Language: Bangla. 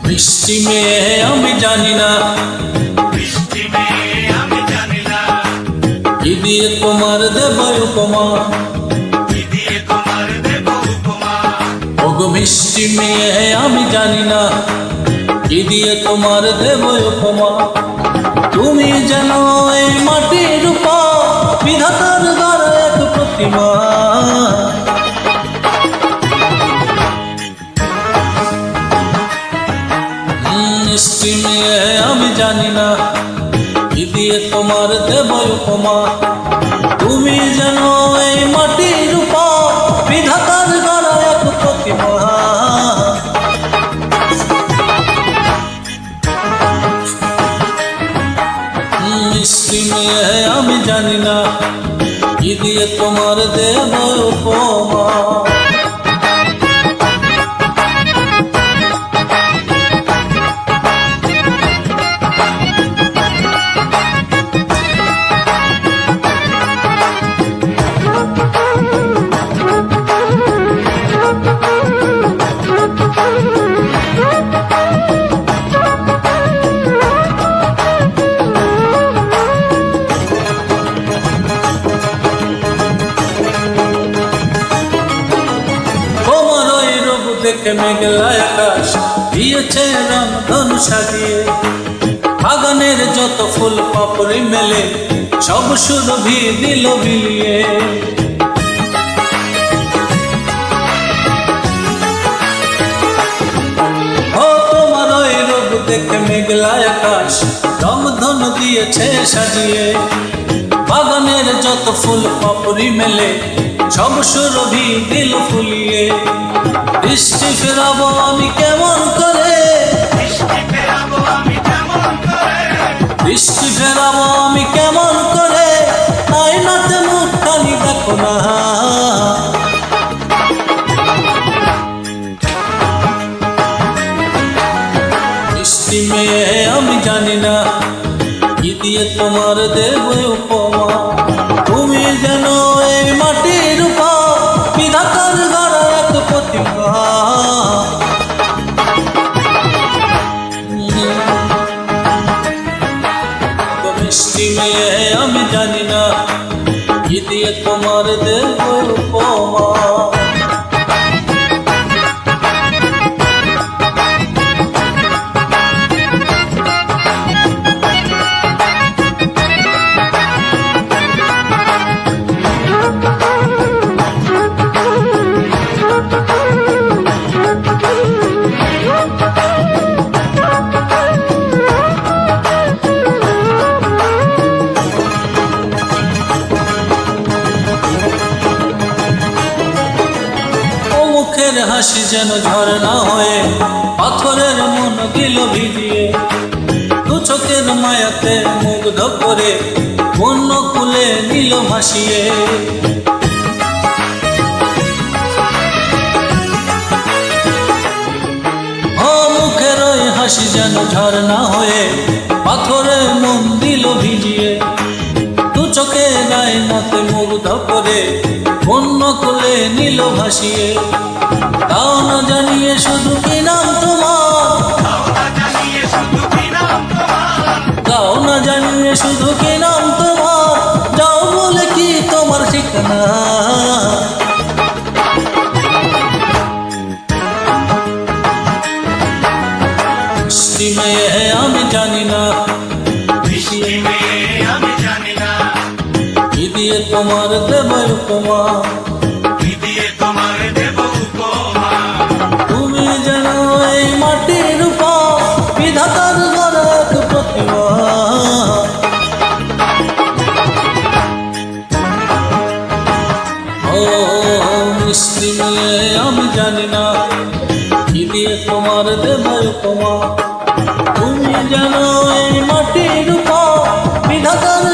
বৃষ্টি মেয়ে আমি জানি না, কি দিয়ে তোমার দেব উপমা, ওগো বৃষ্টি মেয়ে আমি জানি না, কি দিয়ে তোমার দেব উপমা। তুমি যেন এই মাটির উপর বিধাতার দ্বারা এক প্রতিমা। বৃষ্টি মেয়ে আমি জানি না, কি দিয়ে তোমার দেব উপমা। তুমি যেন এই মাটির উপর বিধাতার দ্বারা এক প্রতিমা। বৃষ্টি মেয়ে আমি জানি না, কি দিয়ে তোমার দেব উপমা। দেখে মেঘলা আকাশ দিয়েছে রংধনু সাজিয়ে, বাগানের যত ফুল পাপড়ি মেলে সব সুরভি দিল বিলিয়ে। ও তোমার ওই রূপ দেখে মেঘলা আকাশ রংধনু দিয়েছে সাজিয়ে, বাগানের যত ফুল পাপড়ি মেলে সব সুরভি দিল ফুলিয়ে। দৃষ্টি ফেরাবো আমি কেমন করে, দৃষ্টি ফেরাবো আমি কেমন করে, আয়নাতে মুখখানি দেখো না। বৃষ্টি মেয়ে আমি জানি না, কি দিয়ে তোমার দেব উপমা। তুমি যেন এই মাটির উপর বিধাতার গড়া এক প্রতিমা। বৃষ্টি মেয়ে আমি জানি না, কি দিয়ে তোমার দেব উপমা। মুখের হাসি যেন ঝরনা হয়ে পাথরের মন দিল ভিজিয়ে, দু চোখের মায়াতে মুগ্ধ করে বন্য কুলে নিল ভাসিয়ে। ও মুখের ওই হাসি যেন ঝরনা হয়ে পাথরের মন দিল ভিজিয়ে, দু চোখের আয়নাতে মুগ্ধ করে বন্য কুলে নিল ভাসিয়ে। তাও না জানিয়ে শুধু কি নাম তোমার, তাও না জানিয়ে শুধু কি নাম তোমার, যাও বলে কি তোমার ঠিকানা। বৃষ্টি মেয়ে আমি জানি না, কি দিয়ে তোমার দেব উপমা। তুমি যেন এই মাটির উপর বিধাতার গড়া এক প্রতিমা। ও বৃষ্টি মেয়ে আমি জানি না, কি দিয়ে তোমার দেব উপমা। তুমি যেন এই মাটির উপর বিধাতার